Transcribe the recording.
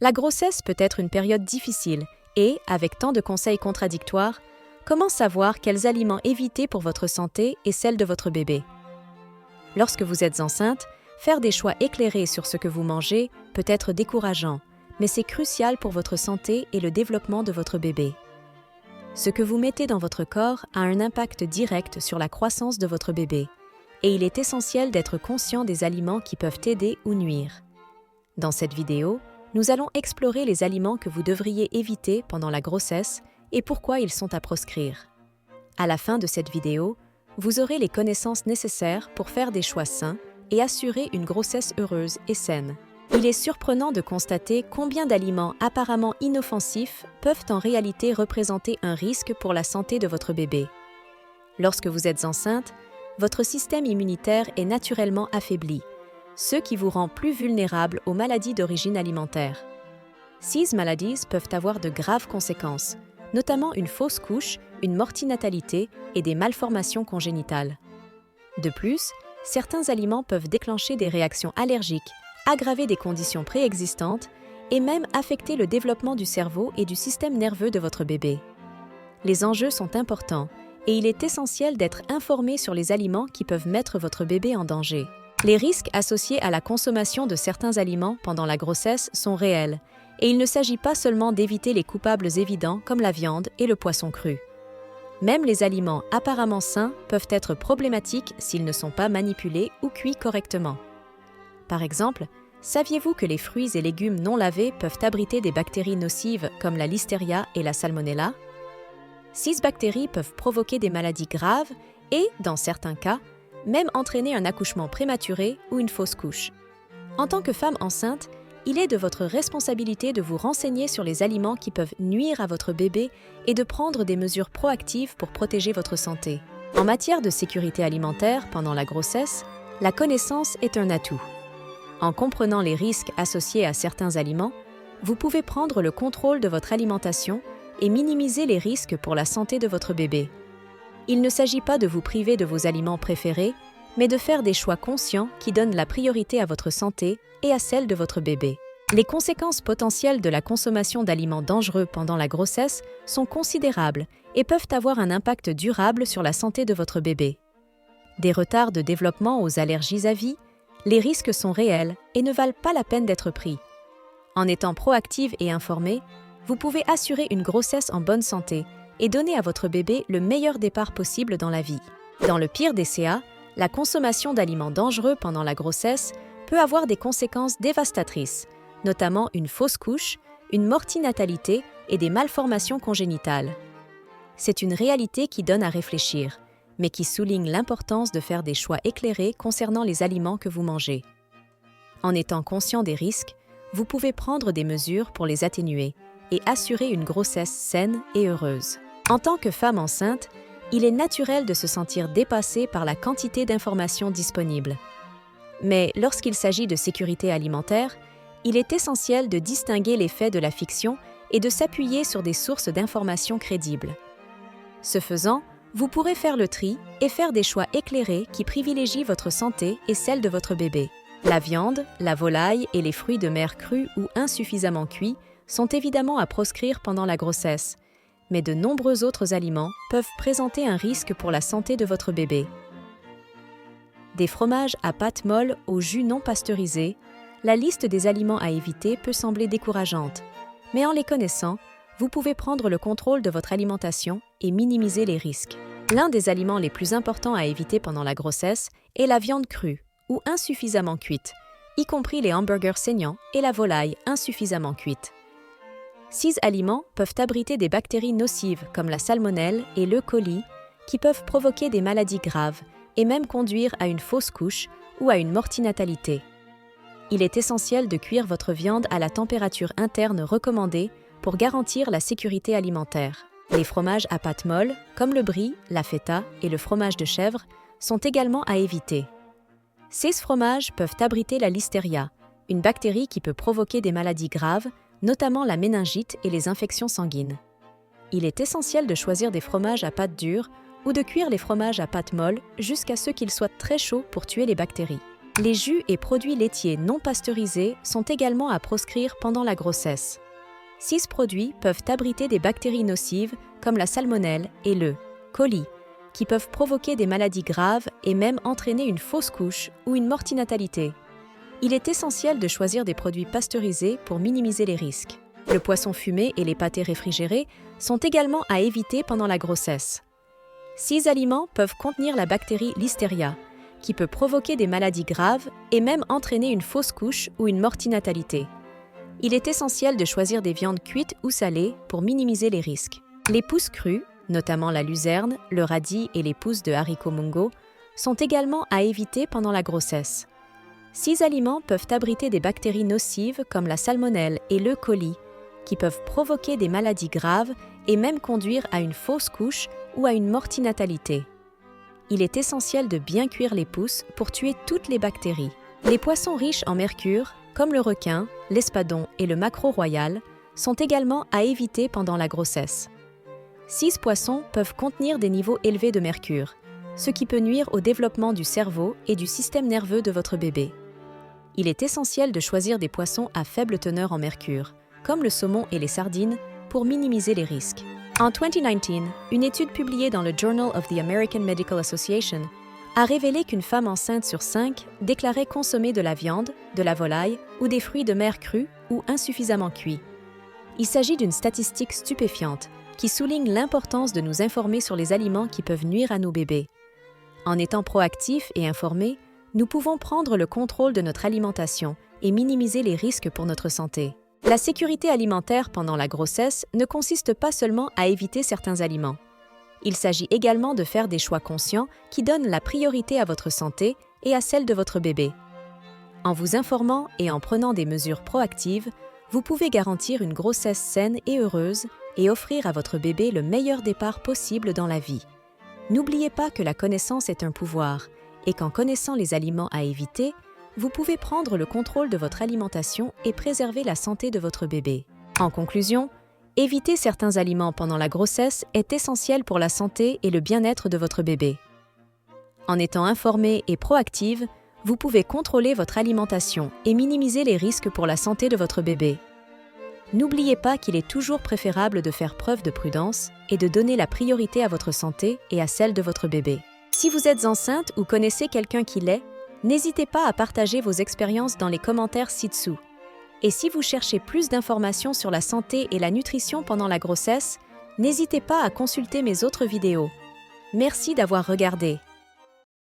La grossesse peut être une période difficile et, avec tant de conseils contradictoires, comment savoir quels aliments éviter pour votre santé et celle de votre bébé? Lorsque vous êtes enceinte, faire des choix éclairés sur ce que vous mangez peut être décourageant, mais c'est crucial pour votre santé et le développement de votre bébé. Ce que vous mettez dans votre corps a un impact direct sur la croissance de votre bébé, et il est essentiel d'être conscient des aliments qui peuvent aider ou nuire. Dans cette vidéo, nous allons explorer les aliments que vous devriez éviter pendant la grossesse et pourquoi ils sont à proscrire. À la fin de cette vidéo, vous aurez les connaissances nécessaires pour faire des choix sains et assurer une grossesse heureuse et saine. Il est surprenant de constater combien d'aliments apparemment inoffensifs peuvent en réalité représenter un risque pour la santé de votre bébé. Lorsque vous êtes enceinte, votre système immunitaire est naturellement affaibli, ce qui vous rend plus vulnérable aux maladies d'origine alimentaire. Ces maladies peuvent avoir de graves conséquences, notamment une fausse couche, une mortinatalité et des malformations congénitales. De plus, certains aliments peuvent déclencher des réactions allergiques, aggraver des conditions préexistantes et même affecter le développement du cerveau et du système nerveux de votre bébé. Les enjeux sont importants et il est essentiel d'être informé sur les aliments qui peuvent mettre votre bébé en danger. Les risques associés à la consommation de certains aliments pendant la grossesse sont réels et il ne s'agit pas seulement d'éviter les coupables évidents comme la viande et le poisson cru. Même les aliments apparemment sains peuvent être problématiques s'ils ne sont pas manipulés ou cuits correctement. Par exemple, saviez-vous que les fruits et légumes non lavés peuvent abriter des bactéries nocives comme la listeria et la salmonella? Ces bactéries peuvent provoquer des maladies graves et, dans certains cas, même entraîner un accouchement prématuré ou une fausse couche. En tant que femme enceinte, il est de votre responsabilité de vous renseigner sur les aliments qui peuvent nuire à votre bébé et de prendre des mesures proactives pour protéger votre santé. En matière de sécurité alimentaire pendant la grossesse, la connaissance est un atout. En comprenant les risques associés à certains aliments, vous pouvez prendre le contrôle de votre alimentation et minimiser les risques pour la santé de votre bébé. Il ne s'agit pas de vous priver de vos aliments préférés, mais de faire des choix conscients qui donnent la priorité à votre santé et à celle de votre bébé. Les conséquences potentielles de la consommation d'aliments dangereux pendant la grossesse sont considérables et peuvent avoir un impact durable sur la santé de votre bébé. Des retards de développement aux allergies à vie, les risques sont réels et ne valent pas la peine d'être pris. En étant proactive et informée, vous pouvez assurer une grossesse en bonne santé et donner à votre bébé le meilleur départ possible dans la vie. Dans le pire des cas, la consommation d'aliments dangereux pendant la grossesse peut avoir des conséquences dévastatrices, notamment une fausse couche, une mortinatalité et des malformations congénitales. C'est une réalité qui donne à réfléchir, mais qui souligne l'importance de faire des choix éclairés concernant les aliments que vous mangez. En étant conscient des risques, vous pouvez prendre des mesures pour les atténuer et assurer une grossesse saine et heureuse. En tant que femme enceinte, il est naturel de se sentir dépassée par la quantité d'informations disponibles. Mais lorsqu'il s'agit de sécurité alimentaire, il est essentiel de distinguer les faits de la fiction et de s'appuyer sur des sources d'informations crédibles. Ce faisant, vous pourrez faire le tri et faire des choix éclairés qui privilégient votre santé et celle de votre bébé. La viande, la volaille et les fruits de mer crus ou insuffisamment cuits sont évidemment à proscrire pendant la grossesse, mais de nombreux autres aliments peuvent présenter un risque pour la santé de votre bébé. Des fromages à pâte molle au jus non pasteurisé, la liste des aliments à éviter peut sembler décourageante, mais en les connaissant, vous pouvez prendre le contrôle de votre alimentation et minimiser les risques. L'un des aliments les plus importants à éviter pendant la grossesse est la viande crue ou insuffisamment cuite, y compris les hamburgers saignants et la volaille insuffisamment cuite. Ces aliments peuvent abriter des bactéries nocives comme la salmonelle et l'E. coli qui peuvent provoquer des maladies graves et même conduire à une fausse couche ou à une mortinatalité. Il est essentiel de cuire votre viande à la température interne recommandée pour garantir la sécurité alimentaire. Les fromages à pâte molle, comme le brie, la feta et le fromage de chèvre, sont également à éviter. Ces fromages peuvent abriter la listeria, une bactérie qui peut provoquer des maladies graves, notamment la méningite et les infections sanguines. Il est essentiel de choisir des fromages à pâte dure ou de cuire les fromages à pâte molle jusqu'à ce qu'ils soient très chauds pour tuer les bactéries. Les jus et produits laitiers non pasteurisés sont également à proscrire pendant la grossesse. 6 produits peuvent abriter des bactéries nocives comme la salmonelle et le coli, qui peuvent provoquer des maladies graves et même entraîner une fausse couche ou une mortinatalité. Il est essentiel de choisir des produits pasteurisés pour minimiser les risques. Le poisson fumé et les pâtés réfrigérés sont également à éviter pendant la grossesse. 6 aliments peuvent contenir la bactérie Listeria, qui peut provoquer des maladies graves et même entraîner une fausse couche ou une mortinatalité. Il est essentiel de choisir des viandes cuites ou salées pour minimiser les risques. Les pousses crues, notamment la luzerne, le radis et les pousses de haricots mungo, sont également à éviter pendant la grossesse. 6 aliments peuvent abriter des bactéries nocives comme la salmonelle et le coli, qui peuvent provoquer des maladies graves et même conduire à une fausse couche ou à une mortinatalité. Il est essentiel de bien cuire les pousses pour tuer toutes les bactéries. Les poissons riches en mercure, comme le requin, l'espadon et le maquereau royal, sont également à éviter pendant la grossesse. 6 poissons peuvent contenir des niveaux élevés de mercure, ce qui peut nuire au développement du cerveau et du système nerveux de votre bébé. Il est essentiel de choisir des poissons à faible teneur en mercure, comme le saumon et les sardines, pour minimiser les risques. En 2019, une étude publiée dans le Journal of the American Medical Association a révélé qu'une femme enceinte sur 5 déclarait consommer de la viande, de la volaille ou des fruits de mer crus ou insuffisamment cuits. Il s'agit d'une statistique stupéfiante qui souligne l'importance de nous informer sur les aliments qui peuvent nuire à nos bébés. En étant proactifs et informés, nous pouvons prendre le contrôle de notre alimentation et minimiser les risques pour notre santé. La sécurité alimentaire pendant la grossesse ne consiste pas seulement à éviter certains aliments. Il s'agit également de faire des choix conscients qui donnent la priorité à votre santé et à celle de votre bébé. En vous informant et en prenant des mesures proactives, vous pouvez garantir une grossesse saine et heureuse et offrir à votre bébé le meilleur départ possible dans la vie. N'oubliez pas que la connaissance est un pouvoir et qu'en connaissant les aliments à éviter, vous pouvez prendre le contrôle de votre alimentation et préserver la santé de votre bébé. En conclusion, éviter certains aliments pendant la grossesse est essentiel pour la santé et le bien-être de votre bébé. En étant informé et proactive, vous pouvez contrôler votre alimentation et minimiser les risques pour la santé de votre bébé. N'oubliez pas qu'il est toujours préférable de faire preuve de prudence et de donner la priorité à votre santé et à celle de votre bébé. Si vous êtes enceinte ou connaissez quelqu'un qui l'est, n'hésitez pas à partager vos expériences dans les commentaires ci-dessous. Et si vous cherchez plus d'informations sur la santé et la nutrition pendant la grossesse, n'hésitez pas à consulter mes autres vidéos. Merci d'avoir regardé.